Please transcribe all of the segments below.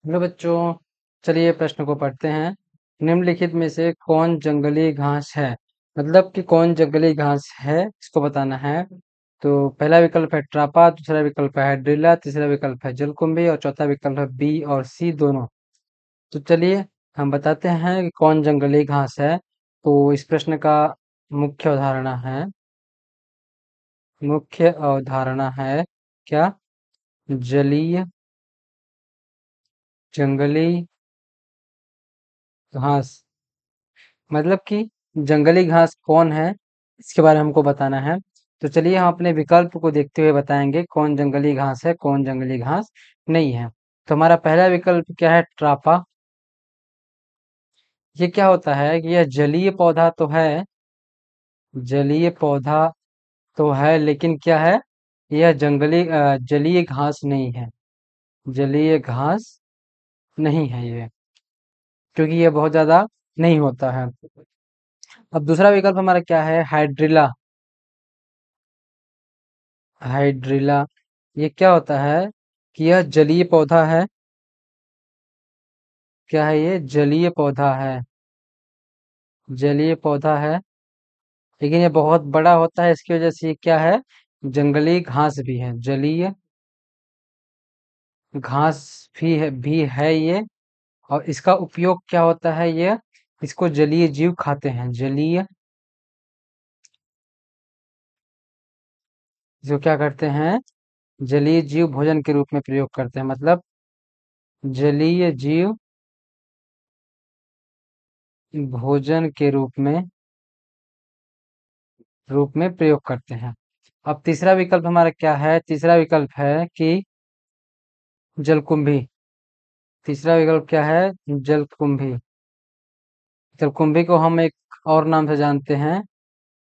Hello बच्चों, चलिए प्रश्न को पढ़ते हैं। निम्नलिखित में से कौन जंगली घास है? मतलब कि कौन जंगली घास है इसको बताना है। तो पहला विकल्प है ट्रापा, दूसरा विकल्प है हाइड्रिला, तीसरा विकल्प है जलकुंभी और चौथा विकल्प है बी और सी दोनों। तो चलिए हम बताते हैं कि कौन जंगली घास है। तो इस प्रश्न का मुख्य अवधारणा है मुख्य अवधारणा है क्या? जलीय जंगली घास। मतलब कि जंगली घास कौन है इसके बारे में हमको बताना है। तो चलिए हम अपने विकल्प को देखते हुए बताएंगे कौन जंगली घास है कौन जंगली घास नहीं है। तो हमारा पहला विकल्प क्या है? ट्रापा। ये क्या होता है कि यह जलीय पौधा तो है, जलीय पौधा तो है, लेकिन क्या है, यह जलीय घास नहीं है। जलीय घास नहीं है ये, क्योंकि ये बहुत ज्यादा नहीं होता है। अब दूसरा विकल्प हमारा क्या है? हाइड्रिला। हाइड्रिला ये क्या होता है कि यह जलीय पौधा है। क्या है ये? जलीय पौधा है। जलीय पौधा है, लेकिन ये बहुत बड़ा होता है, इसकी वजह से ये क्या है? जंगली घास भी है। जलीय घास भी है ये। और इसका उपयोग क्या होता है? ये इसको जलीय जीव खाते हैं। जलीय जो क्या करते हैं? जलीय जीव भोजन के रूप में प्रयोग करते हैं। मतलब जलीय जीव भोजन के रूप में प्रयोग करते हैं। अब तीसरा विकल्प हमारा क्या है? तीसरा विकल्प है कि जलकुंभी। तीसरा विकल्प क्या है? जलकुंभी। जलकुंभी को हम एक और नाम से जानते हैं।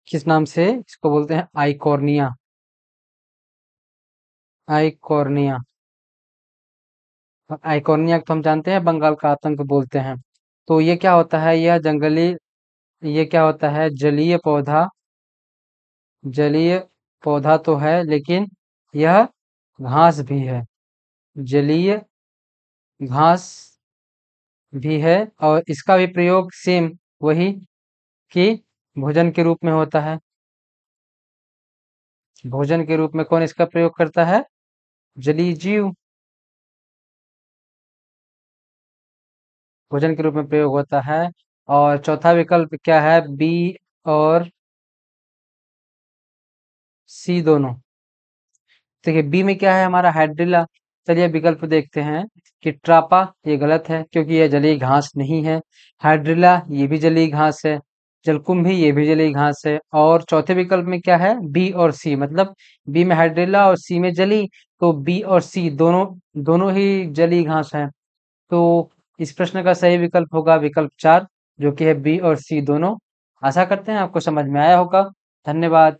किस नाम से? इसको बोलते हैं आइकॉर्निया। आइकॉर्निया। आइकॉर्निया को हम जानते हैं बंगाल का आतंक बोलते हैं। तो ये क्या होता है? ये क्या होता है? जलीय पौधा। जलीय पौधा तो है, लेकिन यह घास भी है। जलीय घास भी है, और इसका भी प्रयोग सेम वही कि भोजन के रूप में होता है। भोजन के रूप में कौन इसका प्रयोग करता है? जलीय जीव भोजन के रूप में प्रयोग होता है। और चौथा विकल्प क्या है? बी और सी दोनों। देखिए बी में क्या है हमारा? हाइड्रिला। चलिए विकल्प देखते हैं कि ट्रापा ये गलत है क्योंकि यह जलीय घास नहीं है। हाइड्रिला ये भी जलीय घास है। जलकुंभी ये भी जलीय घास है। और चौथे विकल्प में क्या है? बी और सी। मतलब बी में हाइड्रिला और सी में जली, तो बी और सी दोनों दोनों ही जलीय घास है। तो इस प्रश्न का सही विकल्प होगा विकल्प 4, जो कि है बी और सी दोनों। आशा करते हैं आपको समझ में आया होगा। धन्यवाद।